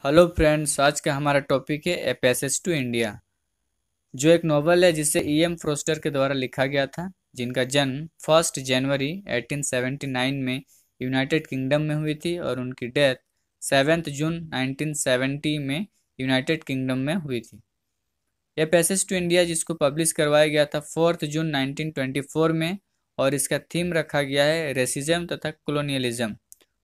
Hello friends, आज का हमारा टॉपिक है ए पैसेज टू इंडिया, जो एक नॉवल है जिसे ई.एम. फ्रोस्टर के द्वारा लिखा गया था, जिनका जन्म 1 जनवरी 1879 में यूनाइटेड किंगडम में हुई थी और उनकी डेथ 7 जून 1970 में यूनाइटेड किंगडम में हुई थी। ए पैसेज टू इंडिया जिसको पब्लिश करवाया गया था 4 जून 1924 में, और इसका थीम रखा गया है रेसिज्म तथा कॉलोनियलिज्म,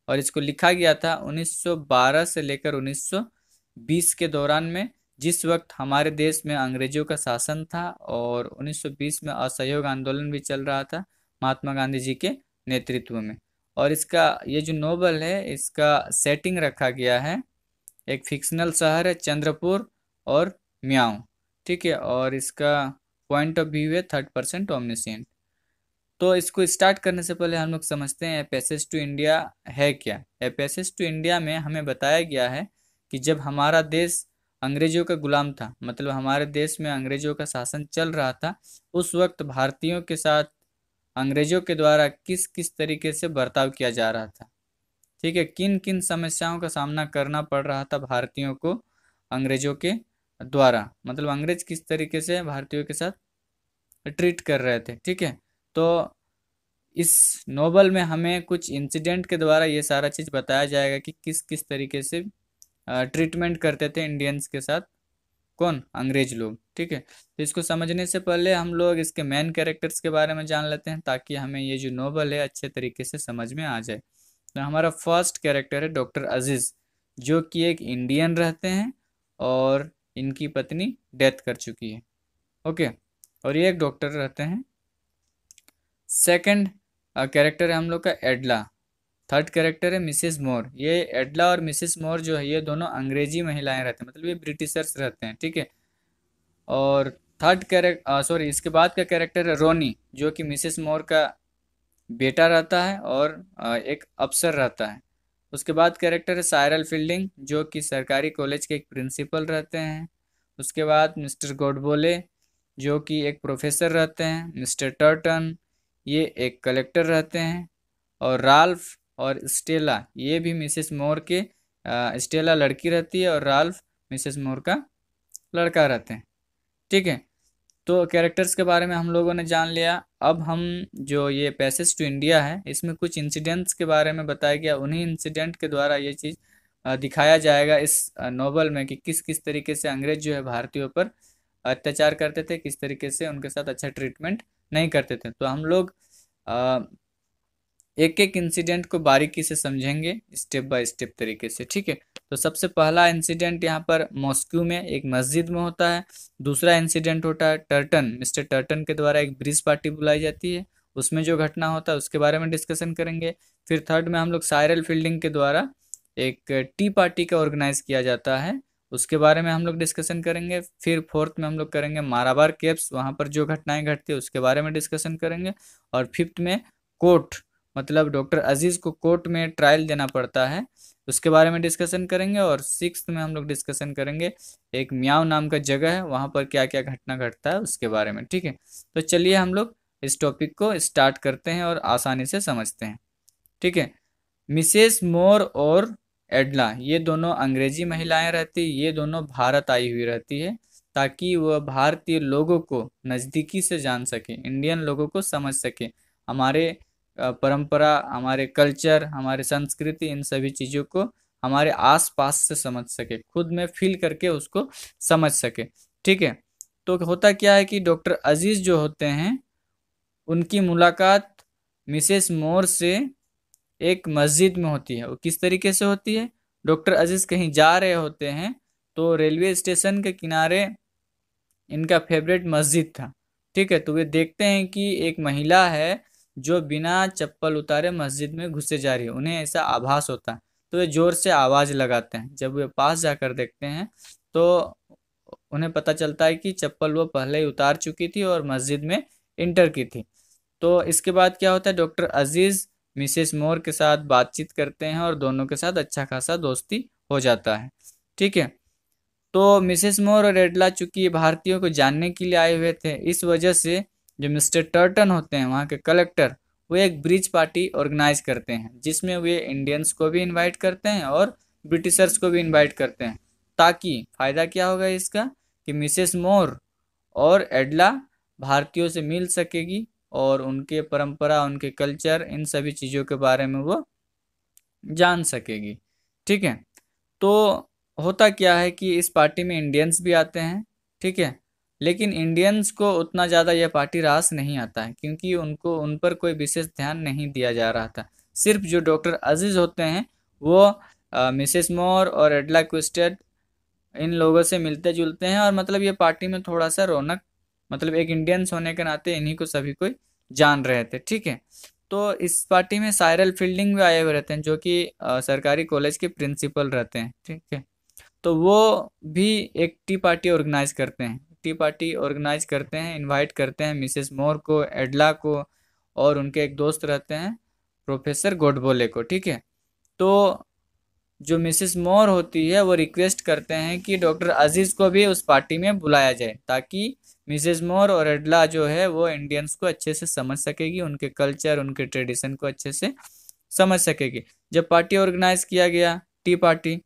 और इसको लिखा गया था 1912 से लेकर 1920 के दौरान में, जिस वक्त हमारे देश में अंग्रेजों का शासन था और 1920 में असहयोग आंदोलन भी चल रहा था महात्मा गांधी जी के नेतृत्व में। और इसका ये जो नोवेल है, इसका सेटिंग रखा गया है एक फिक्शनल शहर है चंद्रपुर और म्याऊं, ठीक है। और इसका पॉइंट ऑफ व्यू है थर्ड पर्सन ओमनिसेंट। तो इसको स्टार्ट करने से पहले हम लोग समझते हैं ए पैसेज टू इंडिया है क्या। ए पैसेज टू इंडिया में हमें बताया गया है कि जब हमारा देश अंग्रेजों का गुलाम था, मतलब हमारे देश में अंग्रेजों का शासन चल रहा था, उस वक्त भारतीयों के साथ अंग्रेजों के द्वारा किस किस तरीके से बर्ताव किया जा रहा था, ठीक है। किन किन समस्याओं का सामना करना पड़ रहा था भारतीयों को अंग्रेजों के द्वारा, मतलब अंग्रेज किस तरीके से भारतीयों के साथ ट्रीट कर रहे थे, ठीक है। तो इस नोवेल में हमें कुछ इंसिडेंट के द्वारा ये सारा चीज़ बताया जाएगा कि किस किस तरीके से ट्रीटमेंट करते थे इंडियंस के साथ कौन, अंग्रेज लोग, ठीक है। तो इसको समझने से पहले हम लोग इसके मेन कैरेक्टर्स के बारे में जान लेते हैं, ताकि हमें ये जो नोवेल है अच्छे तरीके से समझ में आ जाए। तो हमारा फर्स्ट कैरेक्टर है डॉक्टर अजीज़, जो कि एक इंडियन रहते हैं और इनकी पत्नी डेथ कर चुकी है, ओके। और ये एक डॉक्टर रहते हैं। सेकंड कैरेक्टर है हम लोग का एडला। थर्ड कैरेक्टर है मिसेस मोर। ये एडला और मिसेस मोर जो है, ये दोनों अंग्रेजी महिलाएं रहते हैं, मतलब ये ब्रिटिशर्स रहते हैं, ठीक है। और थर्ड कैरेक्टर सॉरी इसके बाद का कैरेक्टर है रोनी, जो कि मिसेस मोर का बेटा रहता है और एक अफसर रहता है। उसके बाद कैरेक्टर है सायरल फील्डिंग, जो कि सरकारी कॉलेज के एक प्रिंसिपल रहते हैं। उसके बाद मिस्टर गोडबोले, जो कि एक प्रोफेसर रहते हैं। मिस्टर टर्टन, ये एक कलेक्टर रहते हैं। और राल्फ और स्टेला, ये भी मिसेस मोर के स्टेला लड़की रहती है और राल्फ मिसेस मोर का लड़का रहते हैं, ठीक है। तो कैरेक्टर्स के बारे में हम लोगों ने जान लिया। अब हम जो ये पैसेज टू इंडिया है, इसमें कुछ इंसिडेंट्स के बारे में बताया गया। उन्हीं इंसिडेंट के द्वारा ये चीज़ दिखाया जाएगा इस नोवेल में कि किस किस तरीके से अंग्रेज जो है भारतीयों पर अत्याचार करते थे, किस तरीके से उनके साथ अच्छा ट्रीटमेंट नहीं करते थे। तो हम लोग एक एक इंसिडेंट को बारीकी से समझेंगे स्टेप बाय स्टेप तरीके से, ठीक है। तो सबसे पहला इंसिडेंट यहाँ पर मॉस्को में एक मस्जिद में होता है। दूसरा इंसिडेंट होता है टर्टन, मिस्टर टर्टन के द्वारा एक ब्रिज पार्टी बुलाई जाती है, उसमें जो घटना होता है उसके बारे में डिस्कशन करेंगे। फिर थर्ड में हम लोग सायरल फील्डिंग के द्वारा एक टी पार्टी का ऑर्गेनाइज किया जाता है, उसके बारे में हम लोग डिस्कशन करेंगे। फिर फोर्थ में हम लोग करेंगे माराबार केव्स, वहाँ पर जो घटनाएं घटती है उसके बारे में डिस्कशन करेंगे। और फिफ्थ में कोर्ट, मतलब डॉक्टर अजीज़ को कोर्ट में ट्रायल देना पड़ता है, उसके बारे में डिस्कशन करेंगे। और सिक्स्थ में हम लोग डिस्कशन करेंगे एक म्याऊं नाम का जगह है, वहाँ पर क्या क्या घटना घटता है उसके बारे में, ठीक है। तो चलिए हम लोग इस टॉपिक को स्टार्ट करते हैं और आसानी से समझते हैं, ठीक है। मिसेस मोर और एडला, ये दोनों अंग्रेजी महिलाएं रहती, ये दोनों भारत आई हुई रहती है, ताकि वह भारतीय लोगों को नज़दीकी से जान सके, इंडियन लोगों को समझ सके, हमारे परंपरा, हमारे कल्चर, हमारे संस्कृति, इन सभी चीज़ों को हमारे आस पास से समझ सके, खुद में फील करके उसको समझ सके, ठीक है। तो होता क्या है कि डॉक्टर अजीज़ जो होते हैं, उनकी मुलाकात मिसेस मोर से एक मस्जिद में होती है। वो किस तरीके से होती है, डॉक्टर अजीज़ कहीं जा रहे होते हैं, तो रेलवे स्टेशन के किनारे इनका फेवरेट मस्जिद था, ठीक है। तो वे देखते हैं कि एक महिला है जो बिना चप्पल उतारे मस्जिद में घुसे जा रही है, उन्हें ऐसा आभास होता है। तो वे जोर से आवाज़ लगाते हैं। जब वे पास जाकर देखते हैं तो उन्हें पता चलता है कि चप्पल वो पहले ही उतार चुकी थी और मस्जिद में इंटर की थी। तो इसके बाद क्या होता है, डॉक्टर अजीज़ मिसेस मोर के साथ बातचीत करते हैं और दोनों के साथ अच्छा खासा दोस्ती हो जाता है, ठीक है। तो मिसेस मोर और एडला चूंकि भारतीयों को जानने के लिए आए हुए थे, इस वजह से जो मिस्टर टर्टन होते हैं वहाँ के कलेक्टर, वो एक ब्रिज पार्टी ऑर्गेनाइज करते हैं, जिसमें वे इंडियंस को भी इनवाइट करते हैं और ब्रिटिशर्स को भी इनवाइट करते हैं, ताकि फ़ायदा क्या होगा इसका कि मिसेस मोर और एडला भारतीयों से मिल सकेगी और उनके परंपरा, उनके कल्चर, इन सभी चीज़ों के बारे में वो जान सकेगी। ठीक है, तो होता क्या है कि इस पार्टी में इंडियंस भी आते हैं। ठीक है, लेकिन इंडियंस को उतना ज़्यादा यह पार्टी रास नहीं आता है, क्योंकि उनको उन पर कोई विशेष ध्यान नहीं दिया जा रहा था। सिर्फ जो डॉक्टर अजीज होते हैं वो मिसेस मोर और एडला क्विस्टेड इन लोगों से मिलते जुलते हैं, और मतलब ये पार्टी में थोड़ा सा रौनक, मतलब एक इंडियंस होने के नाते इन्हीं को सभी कोई जान रहे थे। ठीक है, तो इस पार्टी में साइरल फील्डिंग भी आए हुए रहते हैं, जो कि सरकारी कॉलेज के प्रिंसिपल रहते हैं। ठीक है, तो वो भी एक टी पार्टी ऑर्गेनाइज करते हैं, टी पार्टी ऑर्गेनाइज करते हैं, इनवाइट करते हैं मिसेस मोर को, एडला को, और उनके एक दोस्त रहते हैं प्रोफेसर गोडबोले को। ठीक है, तो जो मिसेस मोर होती है वो रिक्वेस्ट करते हैं कि डॉक्टर अजीज को भी उस पार्टी में बुलाया जाए, ताकि मिसेस मोर और एडला जो है वो इंडियंस को अच्छे से समझ सकेगी, उनके कल्चर, उनके ट्रेडिशन को अच्छे से समझ सकेगी। जब पार्टी ऑर्गेनाइज किया गया, टी पार्टी,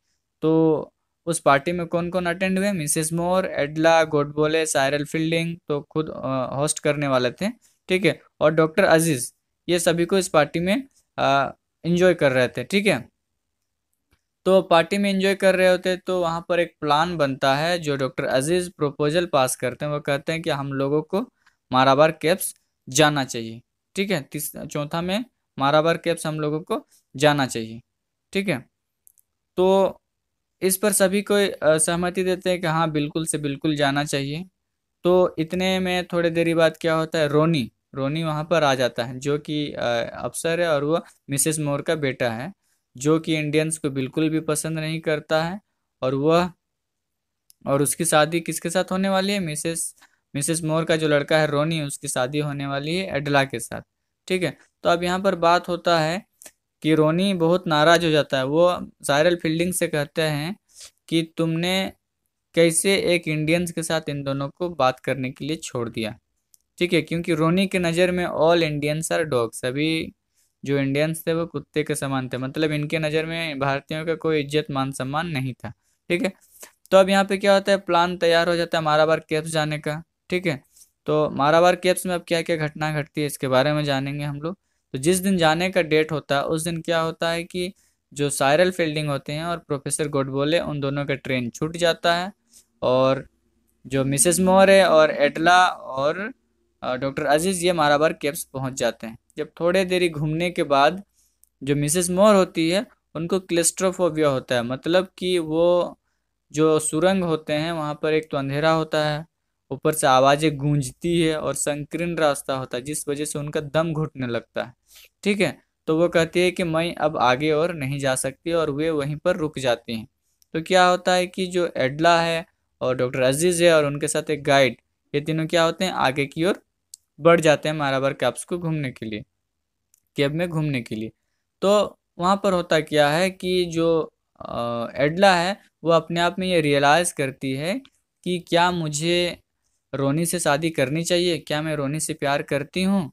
तो उस पार्टी में कौन कौन अटेंड हुए? मिसेस मोर, एडला, गोडबोले, साइरल फील्डिंग तो खुद होस्ट करने वाले थे। ठीक है, और डॉक्टर अजीज, ये सभी को इस पार्टी में इंजॉय कर रहे थे। ठीक है, तो पार्टी में एंजॉय कर रहे होते तो वहाँ पर एक प्लान बनता है, जो डॉक्टर अजीज प्रपोजल पास करते हैं। वो कहते हैं कि हम लोगों को माराबार केव्स जाना चाहिए। ठीक है, चौथा में माराबार केव्स हम लोगों को जाना चाहिए। ठीक है, तो इस पर सभी को सहमति देते हैं कि हाँ बिल्कुल से बिल्कुल जाना चाहिए। तो इतने में थोड़ी देरी बाद क्या होता है, रोनी रोनी वहाँ पर आ जाता है, जो कि अफसर है, और वो मिसेस मोर का बेटा है, जो कि इंडियंस को बिल्कुल भी पसंद नहीं करता है। और वह और उसकी शादी किसके साथ होने वाली है? मिसेस मिसेस मोर का जो लड़का है रोनी, उसकी शादी होने वाली है एडला के साथ। ठीक है, तो अब यहाँ पर बात होता है कि रोनी बहुत नाराज हो जाता है। वो साइरल फील्डिंग से कहते हैं कि तुमने कैसे एक इंडियंस के साथ इन दोनों को बात करने के लिए छोड़ दिया। ठीक है, क्योंकि रोनी के नज़र में ऑल इंडियंस आर डॉग, सभी जो इंडियंस थे वो कुत्ते के समान थे, मतलब इनके नज़र में भारतीयों का कोई इज्जत मान सम्मान नहीं था। ठीक है, तो अब यहाँ पे क्या होता है, प्लान तैयार हो जाता है माराबार केव्स जाने का। ठीक है, तो माराबार केव्स में अब क्या क्या घटना घटती है इसके बारे में जानेंगे हम लोग। तो जिस दिन जाने का डेट होता है उस दिन क्या होता है कि जो साइरल फील्डिंग होते हैं और प्रोफेसर गोडबोले, उन दोनों का ट्रेन छूट जाता है, और जो मिसेस मोर है और एडला और डॉक्टर अजीज ये माराबार केव्स पहुंच जाते हैं। जब थोड़े देरी घूमने के बाद जो मिसेस मोर होती है उनको क्लिस्ट्रोफोबिया होता है, मतलब कि वो जो सुरंग होते हैं वहाँ पर एक तो अंधेरा होता है, ऊपर से आवाज़ें गूंजती है, और संकीर्ण रास्ता होता है जिस वजह से उनका दम घुटने लगता है। ठीक है, तो वो कहती है कि मैं अब आगे और नहीं जा सकती, और वे वहीं पर रुक जाती हैं। तो क्या होता है कि जो एडला है और डॉक्टर अजीज है और उनके साथ एक गाइड, ये तीनों क्या होते हैं, आगे की ओर बढ़ जाते हैं माराबार कैप्स को घूमने के लिए, केब में घूमने के लिए। तो वहाँ पर होता क्या है कि जो एडला है वो अपने आप में ये रियलाइज़ करती है कि क्या मुझे रोनी से शादी करनी चाहिए, क्या मैं रोनी से प्यार करती हूँ।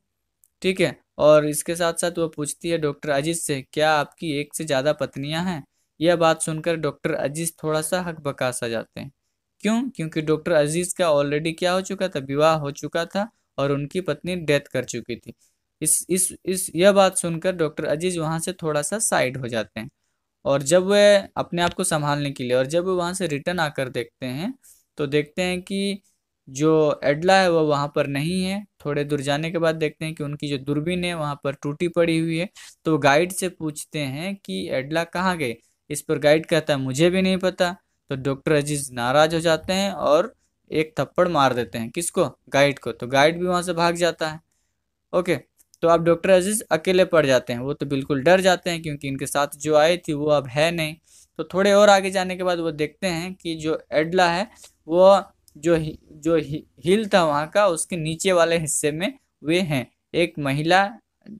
ठीक है, और इसके साथ साथ वो पूछती है डॉक्टर अजीज से, क्या आपकी एक से ज़्यादा पत्नियां हैं? यह बात सुनकर डॉक्टर अजीज थोड़ा सा हकबका सा जाते हैं। क्यों? क्योंकि डॉक्टर अजीज का ऑलरेडी क्या हो चुका था, विवाह हो चुका था, और उनकी पत्नी डेथ कर चुकी थी। इस यह बात सुनकर डॉक्टर अजीज वहाँ से थोड़ा सा साइड हो जाते हैं, और जब वह अपने आप को संभालने के लिए, और जब वो वहाँ से रिटर्न आकर देखते हैं तो देखते हैं कि जो एडला है वो वहाँ पर नहीं है। थोड़े दूर जाने के बाद देखते हैं कि उनकी जो दूरबीन है वहाँ पर टूटी पड़ी हुई है। तो गाइड से पूछते हैं कि एडला कहाँ गए? इस पर गाइड कहता है मुझे भी नहीं पता। तो डॉक्टर अजीज नाराज हो जाते हैं और एक थप्पड़ मार देते हैं, किसको? गाइड को। तो गाइड भी वहाँ से भाग जाता है। ओके, तो अब डॉक्टर अजीज अकेले पड़ जाते हैं। वो तो बिल्कुल डर जाते हैं, क्योंकि इनके साथ जो आई थी वो अब है नहीं। तो थोड़े और आगे जाने के बाद वो देखते हैं कि जो एडला है वो जो हिल था वहाँ का, उसके नीचे वाले हिस्से में वे हैं। एक महिला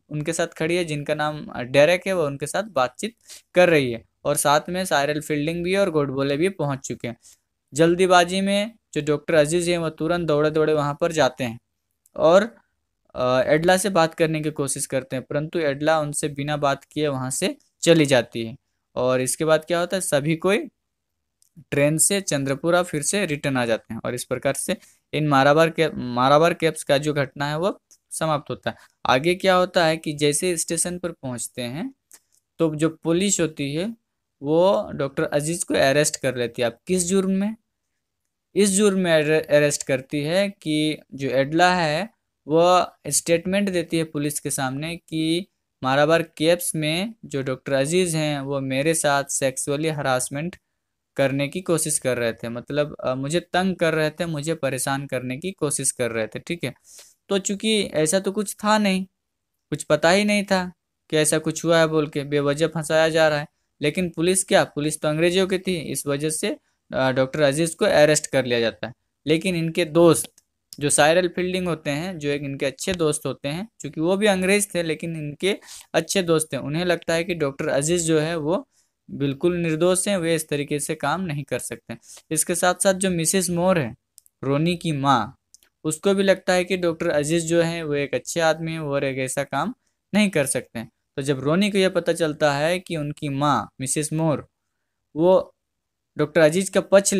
उनके साथ खड़ी है जिनका नाम डेरेक है, वो उनके साथ बातचीत कर रही है, और साथ में साइरल फील्डिंग भी है और गोडबोले भी पहुंच चुके हैं। जल्दीबाजी में जो डॉक्टर अजीज हैं वो तुरंत दौड़े दौड़े वहाँ पर जाते हैं और एडला से बात करने की कोशिश करते हैं, परंतु एडला उनसे बिना बात किए वहाँ से चली जाती है। और इसके बाद क्या होता है, सभी कोई ट्रेन से चंद्रपुरा फिर से रिटर्न आ जाते हैं, और इस प्रकार से इन माराबार कैप्स का जो घटना है वो समाप्त होता है। आगे क्या होता है कि जैसे स्टेशन पर पहुंचते हैं तो जो पुलिस होती है वो डॉक्टर अजीज को अरेस्ट कर लेती है। अब किस जुर्म में? इस जुर्म में अरेस्ट करती है कि जो एडला है वह स्टेटमेंट देती है पुलिस के सामने कि माराबार केप्स में जो डॉक्टर अजीज हैं वो मेरे साथ सेक्सुअली हरासमेंट करने की कोशिश कर रहे थे, मतलब मुझे तंग कर रहे थे, मुझे परेशान करने की कोशिश कर रहे थे। ठीक है, तो चूंकि ऐसा तो कुछ था नहीं, कुछ पता ही नहीं था कि ऐसा कुछ हुआ है बोल के बेवजह फंसाया जा रहा है। लेकिन पुलिस क्या, पुलिस तो अंग्रेजों की थी, इस वजह से डॉक्टर अजीज को अरेस्ट कर लिया जाता है। लेकिन इनके दोस्त जो साइरल फील्डिंग होते हैं, जो एक इनके अच्छे दोस्त होते हैं, क्योंकि वो भी अंग्रेज थे लेकिन इनके अच्छे दोस्त हैं, उन्हें लगता है कि डॉक्टर अजीज जो है वो बिल्कुल निर्दोष हैं, वे इस तरीके से काम नहीं कर सकते। इसके साथ साथ जो मिसेस मोर है, रोनी की माँ, उसको भी लगता है कि डॉक्टर अजीज जो है वो एक अच्छे आदमी है और एक ऐसा काम नहीं कर सकते हैं। तो जब रोनी को यह पता चलता है कि उनकी माँ मिसेस मोर वो डॉक्टर अजीज का पक्ष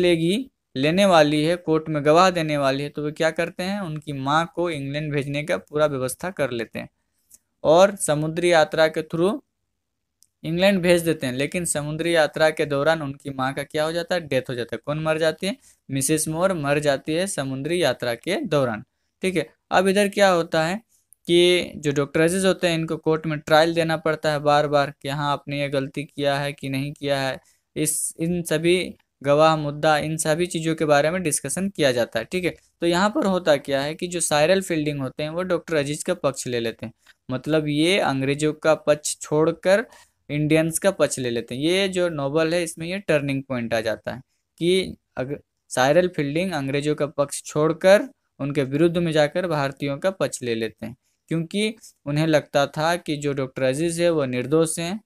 लेने वाली है, कोर्ट में गवाह देने वाली है, तो वे क्या करते हैं, उनकी माँ को इंग्लैंड भेजने का पूरा व्यवस्था कर लेते हैं और समुद्री यात्रा के थ्रू इंग्लैंड भेज देते हैं। लेकिन समुद्री यात्रा के दौरान उनकी माँ का क्या हो जाता है, डेथ हो जाता है। कौन मर जाती है? मिसेस मोर मर जाती है समुद्री यात्रा के दौरान। ठीक है, अब इधर क्या होता है कि जो डॉक्टर अजीज होते हैं इनको कोर्ट में ट्रायल देना पड़ता है बार बार कि हाँ आपने ये गलती किया है कि नहीं किया है। इन सभी गवाह मुद्दा, इन सभी चीज़ों के बारे में डिस्कशन किया जाता है। ठीक है, तो यहाँ पर होता क्या है कि जो साइरल फील्डिंग होते हैं वो डॉक्टर अजीज का पक्ष ले लेते हैं, मतलब ये अंग्रेजों का पक्ष छोड़कर इंडियंस का पक्ष ले लेते हैं। ये जो नोवेल है इसमें ये टर्निंग पॉइंट आ जाता है कि अगर साइरल फील्डिंग अंग्रेजों का पक्ष छोड़कर उनके विरुद्ध में जाकर भारतीयों का पक्ष ले लेते हैं, क्योंकि उन्हें लगता था कि जो डॉक्टर अजीज है वो निर्दोष हैं,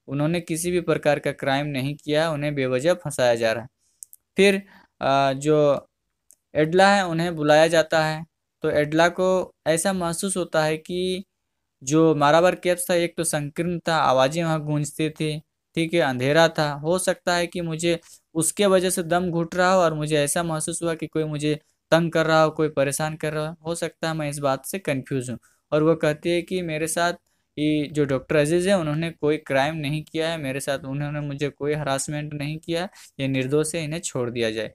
उन्होंने किसी भी प्रकार का क्राइम नहीं किया, उन्हें बेवजह फंसाया जा रहा है। फिर जो एडला है उन्हें बुलाया जाता है, तो एडला को ऐसा महसूस होता है कि जो माराबार कैप्स था एक तो संकीर्ण था, आवाज़ें वहाँ गूंजती थी, ठीक है, अंधेरा था, हो सकता है कि मुझे उसके वजह से दम घुट रहा हो और मुझे ऐसा महसूस हुआ कि कोई मुझे तंग कर रहा हो, कोई परेशान कर रहा हो सकता है मैं इस बात से कंफ्यूज हूँ। और वो कहती है कि मेरे साथ ये जो डॉक्टर अजीज है उन्होंने कोई क्राइम नहीं किया है, मेरे साथ उन्होंने मुझे कोई हरासमेंट नहीं किया, ये निर्दोष है, इन्हें छोड़ दिया जाए।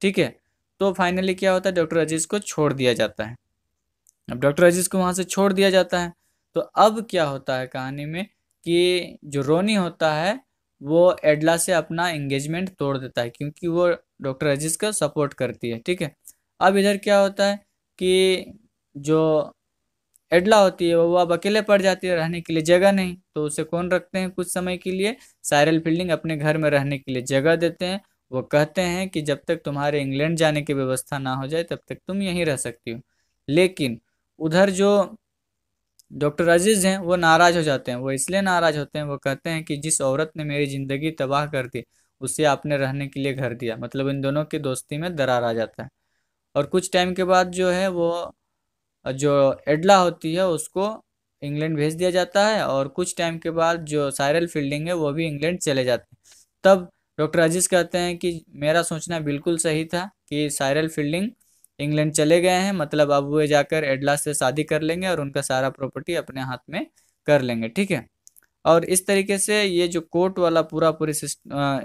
ठीक है, तो फाइनली क्या होता है, डॉक्टर अजीज को छोड़ दिया जाता है। अब डॉक्टर अजीज को वहां से छोड़ दिया जाता है, तो अब क्या होता है कहानी में कि जो रोनी होता है वो एडला से अपना एंगेजमेंट तोड़ देता है, क्योंकि वो डॉक्टर अजीज का सपोर्ट करती है। ठीक है, अब इधर क्या होता है कि जो एडला होती है वो अब अकेले पड़ जाती है, रहने के लिए जगह नहीं, तो उसे कौन रखते हैं कुछ समय के लिए, साइरल फील्डिंग अपने घर में रहने के लिए जगह देते हैं। वो कहते हैं कि जब तक तुम्हारे इंग्लैंड जाने की व्यवस्था ना हो जाए तब तक तुम यहीं रह सकती हो। लेकिन उधर जो डॉक्टर अजीज हैं वो नाराज हो जाते हैं। वो इसलिए नाराज होते हैं, वो कहते हैं कि जिस औरत ने मेरी जिंदगी तबाह कर दी उसे आपने रहने के लिए घर दिया, मतलब इन दोनों की दोस्ती में दरार आ जाता है। और कुछ टाइम के बाद जो है वो जो एडला होती है उसको इंग्लैंड भेज दिया जाता है, और कुछ टाइम के बाद जो साइरल फील्डिंग है वो भी इंग्लैंड चले जाते हैं। तब डॉक्टर अजीज कहते हैं कि मेरा सोचना बिल्कुल सही था कि साइरल फील्डिंग इंग्लैंड चले गए हैं, मतलब अब वो जाकर एडला से शादी कर लेंगे और उनका सारा प्रॉपर्टी अपने हाथ में कर लेंगे। ठीक है, और इस तरीके से ये जो कोर्ट वाला पूरी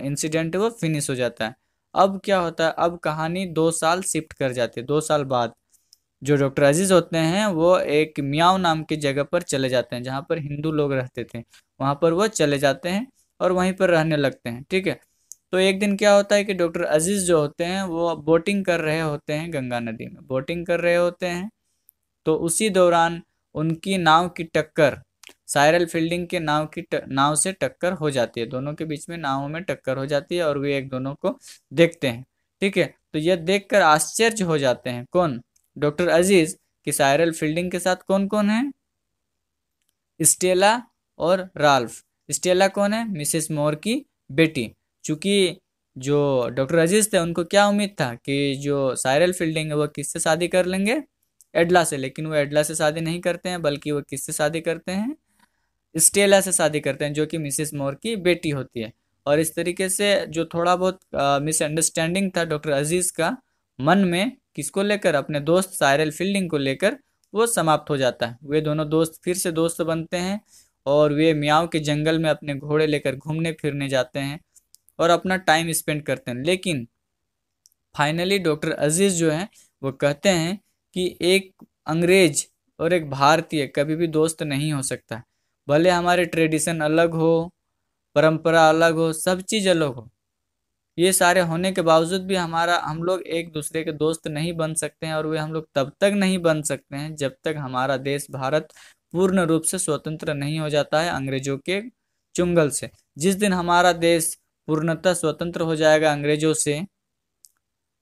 इंसिडेंट है वो फिनिश हो जाता है। अब क्या होता है, अब कहानी 2 साल शिफ्ट कर जाती है। 2 साल बाद जो डॉक्टर अजीज होते हैं वो एक मियाओ नाम की जगह पर चले जाते हैं, जहाँ पर हिंदू लोग रहते थे, वहाँ पर वो चले जाते हैं और वहीं पर रहने लगते हैं। ठीक है, तो एक दिन क्या होता है कि डॉक्टर अजीज जो होते हैं वो बोटिंग कर रहे होते हैं, गंगा नदी में बोटिंग कर रहे होते हैं। तो उसी दौरान उनकी नाव की टक्कर साइरल फील्डिंग के नाव से टक्कर हो जाती है, दोनों के बीच में नावों में टक्कर हो जाती है और वे एक दोनों को देखते हैं। ठीक है, तो यह देखकर आश्चर्य हो जाते हैं कौन, डॉक्टर अजीज, कि साइरल फील्डिंग के साथ कौन कौन है, स्टेला और राल्फ। स्टेला कौन है, मिसेस मोर की बेटी। चूंकि जो डॉक्टर अजीज थे उनको क्या उम्मीद था कि जो साइरल फील्डिंग है वो किससे शादी कर लेंगे, एडला से, लेकिन वो एडला से शादी नहीं करते हैं, बल्कि वो किससे शादी करते हैं, स्टेला से शादी करते हैं, जो कि मिसिस मोर की बेटी होती है। और इस तरीके से जो थोड़ा बहुत मिसअंडरस्टैंडिंग था डॉक्टर अजीज का मन में, किसको लेकर, अपने दोस्त साइरल फील्डिंग को लेकर, वो समाप्त हो जाता है। वे दोनों दोस्त फिर से दोस्त बनते हैं और वे मियाओं के जंगल में अपने घोड़े लेकर घूमने फिरने जाते हैं और अपना टाइम स्पेंड करते हैं। लेकिन फाइनली डॉक्टर अजीज जो है वो कहते हैं कि एक अंग्रेज और एक भारतीय कभी भी दोस्त नहीं हो सकता। भले हमारे ट्रेडिशन अलग हो, परंपरा अलग हो, सब चीज़ अलग हो, ये सारे होने के बावजूद भी हम लोग एक दूसरे के दोस्त नहीं बन सकते हैं। और वे हम लोग तब तक नहीं बन सकते हैं जब तक हमारा देश भारत पूर्ण रूप से स्वतंत्र नहीं हो जाता है अंग्रेजों के चुंगल से। जिस दिन हमारा देश पूर्णतः स्वतंत्र हो जाएगा अंग्रेजों से,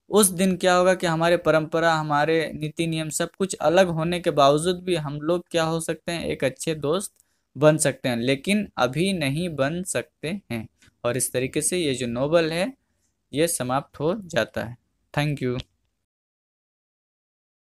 उस दिन क्या होगा कि हमारे परंपरा, हमारे नीति नियम सब कुछ अलग होने के बावजूद भी हम लोग क्या हो सकते हैं, एक अच्छे दोस्त बन सकते हैं। लेकिन अभी नहीं बन सकते हैं। और इस तरीके से ये जो नोवेल है ये समाप्त हो जाता है। Thank you.